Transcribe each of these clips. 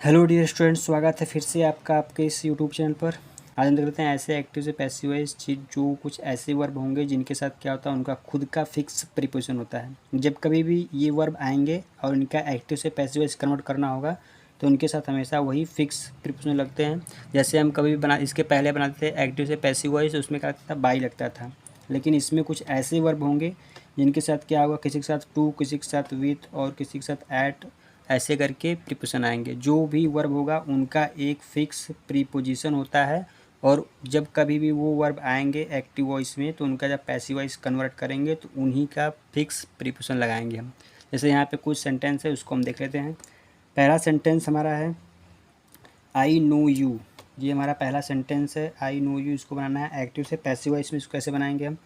Hello dear students, स्वागत है फिर से आपका आपके इस यूट्यूब चैनल पर। आज हम देख लेते हैं ऐसे एक्टिव से पैसिव वॉइस चीज़ जो कुछ ऐसे वर्ब होंगे जिनके साथ क्या होता है, उनका खुद का फिक्स प्रीपोजिशन होता है। जब कभी भी ये वर्ब आएंगे और इनका एक्टिव से पैसिव वॉइस कन्वर्ट करना होगा तो उनके साथ हमेशा वही फिक्स प्रीपोजिशन लगते हैं। जैसे हम कभी भी इसके पहले बनाते थे एक्टिव से पैसिव वॉइस, उसमें क्या लगता था, बाई लगता था। लेकिन इसमें कुछ ऐसे वर्ब होंगे जिनके साथ क्या होगा, किसी के साथ टू, किसी के साथ विथ और किसी के साथ एट, ऐसे करके प्रीपोजिशन आएंगे। जो भी वर्ब होगा उनका एक फिक्स प्रीपोजिशन होता है और जब कभी भी वो वर्ब आएंगे एक्टिव वॉइस में तो उनका जब पैसिव वॉइस कन्वर्ट करेंगे तो उन्हीं का फिक्स प्रीपोजिशन लगाएंगे हम। जैसे यहाँ पे कुछ सेंटेंस है, उसको हम देख लेते हैं। पहला सेंटेंस हमारा है आई नो यू। ये हमारा पहला सेंटेंस है, आई नो यू। इसको बनाना है एक्टिव से पैसिव वॉइस में। इसको कैसे बनाएंगे हम,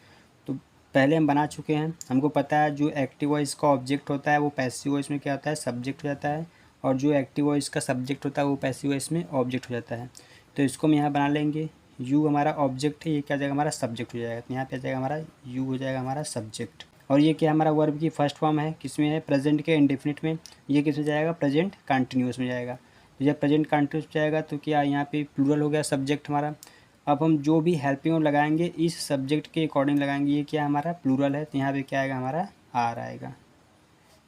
तो पहले हम बना चुके हैं। हमको पता है जो एक्टिव वॉइस का ऑब्जेक्ट होता है वो पैसिव वॉइस में क्या होता है, सब्जेक्ट हो जाता है, और जो एक्टिव वॉइस का सब्जेक्ट होता है वो पैसिव वॉइस में ऑब्जेक्ट हो जाता है। तो इसको हम यहाँ बना लेंगे। यू हमारा ऑब्जेक्ट है, ये क्या जाएगा, हमारा सब्जेक्ट हो जाएगा। तो यहाँ पे आ जाएगा हमारा यू हो जाएगा हमारा सब्जेक्ट। और ये क्या हमारा वर्ब की फर्स्ट फॉर्म है, किसमें है, प्रेजेंट के इंडेफिनिट में। ये किस में जाएगा, प्रेजेंट कंटिन्यूस में जाएगा। तो जब प्रेजेंट कंटिन्यूस में जाएगा तो क्या यहाँ पे प्लूरल हो गया सब्जेक्ट हमारा। अब हम जो भी हेल्पिंग वर्ब लगाएंगे इस सब्जेक्ट के अकॉर्डिंग लगाएंगे। ये क्या हमारा प्लूरल है तो यहाँ पे क्या आएगा, हमारा आर आएगा,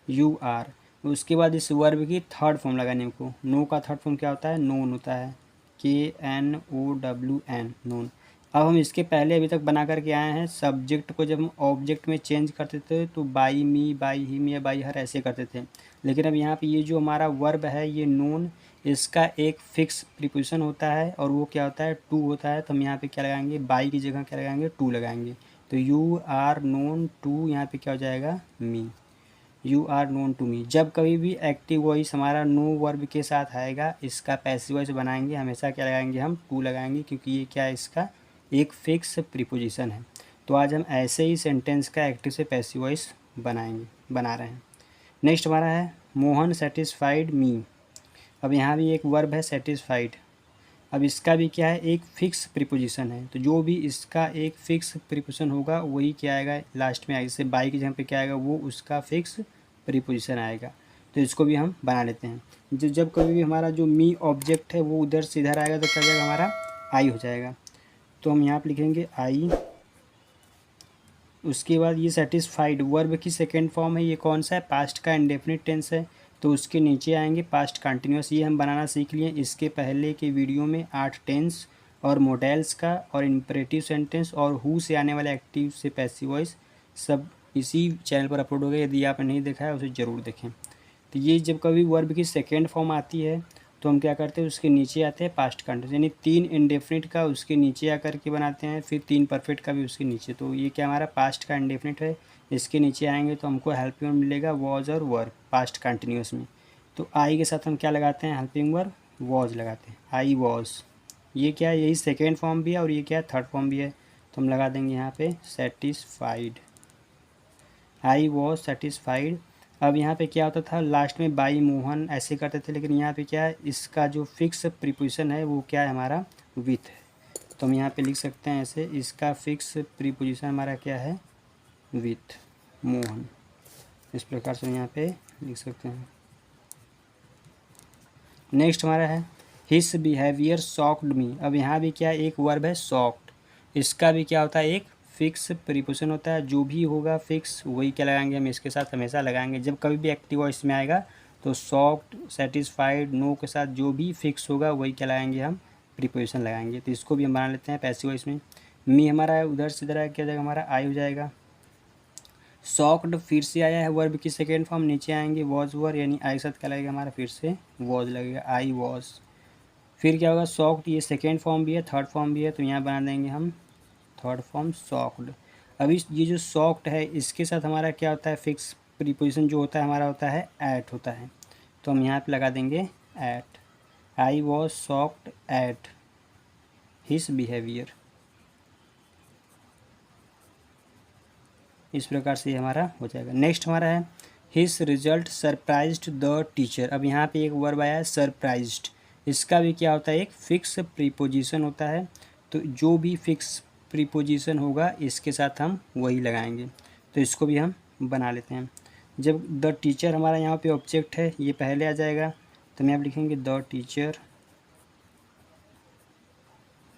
यू आर। उसके बाद इस वर्ब की थर्ड फॉर्म लगाने को, नो का थर्ड फॉर्म क्या होता है, नोन होता है, KNOWN, नोन। अब हम इसके पहले अभी तक बना करके आए हैं, सब्जेक्ट को जब हम ऑब्जेक्ट में चेंज करते थे तो बाई मी, बाई हिम या बाई हर ऐसे करते थे। लेकिन अब यहाँ पे ये जो हमारा वर्ब है ये नोन, इसका एक फिक्स प्रीपोजिशन होता है और वो क्या होता है, टू होता है। तो हम यहाँ पे क्या लगाएंगे, बाई की जगह क्या लगाएंगे, टू लगाएंगे। तो यू आर नोन टू, यहाँ पे क्या हो जाएगा, me. You are known to me. जब कभी भी एक्टिव वॉइस हमारा नो वर्ब के साथ आएगा, इसका पैसिव वॉइस बनाएंगे, हमेशा क्या लगाएंगे, हम टू लगाएंगे, क्योंकि ये क्या है, इसका एक फिक्स प्रीपोजिशन है। तो आज हम ऐसे ही सेंटेंस का एक्टिव से पैसिव वॉइस बना रहे हैं। नेक्स्ट हमारा है मोहन सेटिस्फाइड मी। अब यहाँ भी एक वर्ब है सेटिस्फाइड। अब इसका भी क्या है, एक फिक्स प्रीपोजिशन है। तो जो भी इसका एक फिक्स प्रीपोजिशन होगा वही क्या आएगा, लास्ट में आएगा। जैसे बाई की जगह पे क्या आएगा, वो उसका फिक्स प्रीपोजिशन आएगा। तो इसको भी हम बना लेते हैं। जब कभी भी हमारा जो मी ऑब्जेक्ट है वो उधर से इधर आएगा तो क्या हो जाएगा, हमारा आई हो जाएगा। तो हम यहाँ पे लिखेंगे आई। उसके बाद ये सेटिस्फाइड वर्ब की सेकेंड फॉर्म है। ये कौन सा है, पास्ट का इंडेफिनिट टेंस है। तो उसके नीचे आएंगे पास्ट कंटिन्यूस। ये हम बनाना सीख लिए इसके पहले के वीडियो में 8 टेंस और मॉडल्स का और इंपरेटिव सेंटेंस और हु से आने वाले एक्टिव से पैसिव वॉइस सब इसी चैनल पर अपलोड हो गए। यदि आपने नहीं देखा है उसे ज़रूर देखें। तो ये जब कभी वर्ब की सेकेंड फॉर्म आती है तो हम क्या करते हैं, उसके नीचे आते हैं पास्ट कंटिन्यूस, यानी 3 इंडेफिनिट का उसके नीचे आकर के बनाते हैं, फिर 3 परफेक्ट का भी उसके नीचे। तो ये क्या हमारा पास्ट का इंडेफिनिट है, इसके नीचे आएंगे तो हमको हेल्पिंग वर्ब मिलेगा वॉज और वर्ब पास्ट कंटिन्यूस में। तो आई के साथ हम क्या लगाते हैं, हेल्पिंग वर्ब वॉज लगाते हैं, आई वॉज। ये क्या है, यही सेकेंड फॉर्म भी है और ये क्या है, थर्ड फॉर्म भी है। तो हम लगा देंगे यहाँ पे सेटिस्फाइड, आई वॉज सेटिस्फाइड। अब यहाँ पे क्या होता था, लास्ट में बाई मोहन ऐसे करते थे, लेकिन यहाँ पे क्या है, इसका जो फिक्स प्रीपोजिशन है वो क्या है, हमारा विथ है। तो हम यहाँ पे लिख सकते हैं ऐसे, इसका फिक्स प्रीपोजिशन हमारा क्या है, विथ मोहन। इस प्रकार से हम यहाँ पे लिख सकते हैं। नेक्स्ट हमारा है हिस बिहेवियर शॉक्ड मी। अब यहाँ भी क्या एक वर्ब है शॉक्ड, इसका भी क्या होता है, एक फिक्स प्रीपोजिशन होता है। जो भी होगा फिक्स वही क्या लगाएंगे, हम इसके साथ हमेशा लगाएंगे। जब कभी भी एक्टिव वॉइस में आएगा तो शॉक्ड, सेटिस्फाइड, नो के साथ जो भी फिक्स होगा वही क्या लगाएंगे, हम प्रीपोजिशन लगाएंगे। तो इसको भी हम बना लेते हैं पैसिव वॉइस में। मी हमारा है उधर से इधर आया, क्या जाएगा, हमारा आई हो जाएगा। शॉक्ड फिर से आया है वर्ब की सेकेंड फॉर्म, नीचे आएंगे वॉज वर, यानी आई के साथ क्या लगेगा, हमारा फिर से वॉज लगेगा, आई वॉज। फिर क्या होगा, शॉक्ड, ये सेकेंड फॉर्म भी है थर्ड फॉर्म भी है, तो यहाँ बना देंगे हम थर्ड फॉर्म शॉक्ड। अभी ये जो शॉक्ड है इसके साथ हमारा क्या होता है, फिक्स प्रीपोजिशन जो होता है हमारा होता है एट होता है। तो हम यहाँ पे लगा देंगे at, I was shocked at his behaviour. इस प्रकार से हमारा हो जाएगा। नेक्स्ट हमारा है his result surprised the teacher. अब यहाँ पे एक वर्ब आया है सरप्राइज्ड, इसका भी क्या होता है, एक फिक्स प्रीपोजिशन होता है। तो जो भी फिक्स प्रीपोजिशन होगा इसके साथ हम वही लगाएंगे। तो इसको भी हम बना लेते हैं। जब द टीचर हमारा यहाँ पे ऑब्जेक्ट है, ये पहले आ जाएगा। तो हम यहाँ पर लिखेंगे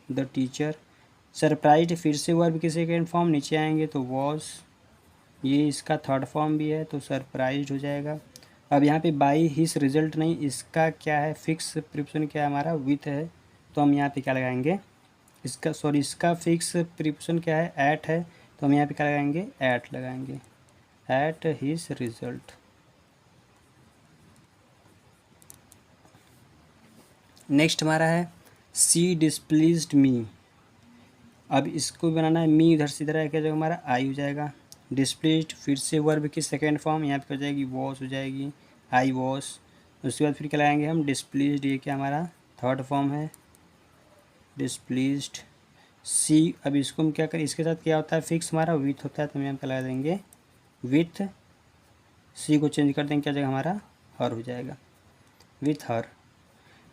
द टीचर। सरप्राइज्ड फिर से वर्ब की सेकेंड फॉर्म, नीचे आएंगे तो वॉज, ये इसका थर्ड फॉर्म भी है तो सरप्राइज्ड हो जाएगा। अब यहाँ पे बाई हिस रिजल्ट नहीं, इसका क्या है फिक्स प्रिपोजिशन, क्या है हमारा विथ है, तो हम यहाँ पे क्या लगाएंगे, इसका फिक्स प्रिपोजिशन क्या है एट है, तो हम यहाँ पे क्या लगाएंगे एट लगाएंगे, एट हिज रिजल्ट। नेक्स्ट हमारा है सी डिस्प्लीज्ड मी। अब इसको बनाना है, मी इधर से इधर है, क्या जाएगा हमारा आई हो जाएगा। डिस्प्लेस्ड फिर से वर्ब की सेकेंड फॉर्म, यहाँ पे हो जाएगी वॉश हो जाएगी, आई वॉश। उसके बाद फिर क्या लगाएंगे हम डिस्प्लेस्ड, ये क्या हमारा थर्ड फॉर्म है डिस्प्लेस्ड। सी, अब इसको हम क्या करें, इसके साथ क्या होता है फिक्स हमारा विथ होता है, तो हम यहाँ पे लगा देंगे विथ, सी को चेंज कर देंगे, क्या जाएगा हमारा हर हो जाएगा, विथ हर।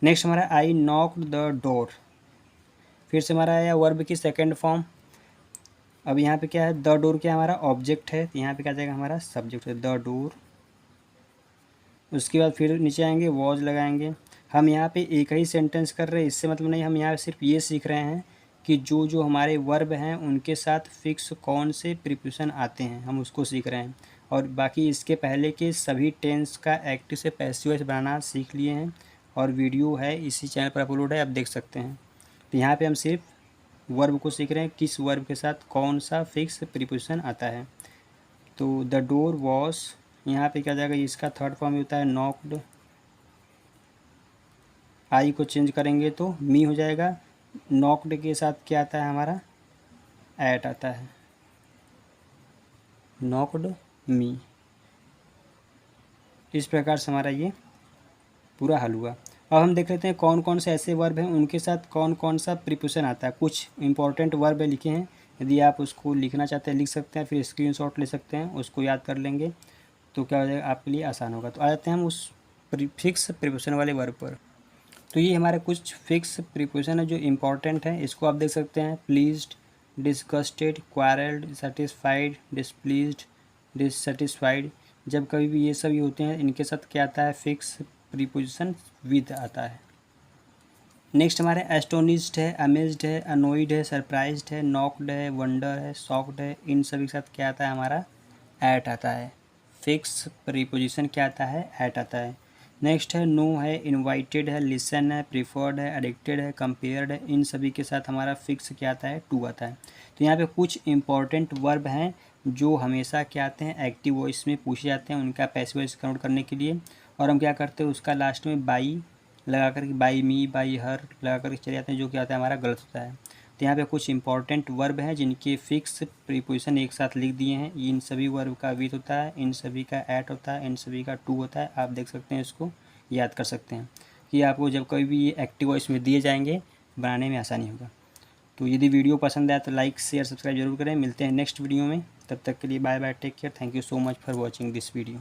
नेक्स्ट हमारा आई नॉक्ड द डोर, फिर से हमारा आया वर्ब की सेकेंड फॉर्म। अब यहाँ पे क्या है द डोर, क्या हमारा ऑब्जेक्ट है, तो यहाँ पे क्या जाएगा हमारा सब्जेक्ट है द डोर। उसके बाद फिर नीचे आएंगे वॉज लगाएंगे। हम यहाँ पे एक ही सेंटेंस कर रहे हैं, इससे मतलब नहीं, हम यहाँ सिर्फ ये सीख रहे हैं कि जो जो हमारे वर्ब हैं उनके साथ फिक्स कौन से प्रीपोजिशन आते हैं, हम उसको सीख रहे हैं। और बाकी इसके पहले के सभी टेंस का एक्टिव से पैसिव वॉइस बनाना सीख लिए हैं, और वीडियो है इसी चैनल पर अपलोड है, आप देख सकते हैं। तो यहाँ पे हम सिर्फ वर्ब को सीख रहे हैं, किस वर्ब के साथ कौन सा फिक्स प्रीपोजिशन आता है। तो द डोर वॉज, यहाँ पे क्या जाएगा, इसका थर्ड फॉर्म होता है नॉक्ड, आई को चेंज करेंगे तो मी हो जाएगा। नॉक्ड के साथ क्या आता है हमारा एट आता है, नॉक्ड मी। इस प्रकार से हमारा ये पूरा हल हुआ। अब हम देख लेते हैं कौन कौन से ऐसे वर्ब हैं उनके साथ कौन कौन सा प्रीपोजिशन आता है। कुछ इंपॉर्टेंट वर्ब लिखे हैं, यदि आप उसको लिखना चाहते हैं लिख सकते हैं, फिर स्क्रीनशॉट ले सकते हैं, उसको याद कर लेंगे तो क्या हो जाएगा आपके लिए आसान होगा। तो आ जाते हैं हम उस फिक्स प्रीपोजिशन वाले वर्ब पर। तो ये हमारे कुछ फिक्स प्रीपोजिशन है जो इम्पॉर्टेंट है, इसको आप देख सकते हैं pleased, disgusted, quarrelled, satisfied, displeased, dissatisfied. जब कभी भी ये सभी होते हैं इनके साथ क्या आता है फिक्स प्रीपोजिशन विद आता है। नेक्स्ट हमारे एस्टोनिश्ड है, अमेज्ड है, अनोइड है, सरप्राइज्ड है, नॉक्ड है, वंडर है, शॉक्ड है, इन सभी के साथ क्या आता है हमारा एट आता है। फिक्स प्रीपोजिशन क्या आता है एट आता है। नेक्स्ट है नो है, इनवाइटेड है, लिसन है, प्रीफर्ड है, एडिक्टेड है, कंपेयर्ड है, इन सभी के साथ हमारा फिक्स क्या आता है टू आता है। तो यहाँ पे कुछ इंपॉर्टेंट वर्ब हैं जो हमेशा क्या आते हैं एक्टिव वॉइस में पूछे जाते हैं, उनका पैसिव वॉइस काउंट करने के लिए। और हम क्या करते हैं उसका लास्ट में बाई लगा कर, बाई मी, बाई हर लगा कर चले जाते हैं, जो क्या आता है हमारा गलत होता है। तो यहाँ पे कुछ इंपॉर्टेंट वर्ब हैं जिनके फिक्स प्रीपोजिशन एक साथ लिख दिए हैं। इन सभी वर्ब का विथ होता है, इन सभी का एट होता है, इन सभी का टू होता है। आप देख सकते हैं, इसको याद कर सकते हैं कि आपको जब कभी भी ये एक्टिव वॉइस में दिए जाएंगे बनाने में आसानी होगा। तो यदि वीडियो पसंद आया तो लाइक शेयर सब्सक्राइब जरूर करें। मिलते हैं नेक्स्ट वीडियो में, तब तक के लिए bye bye, take care, thank you so much for watching this video.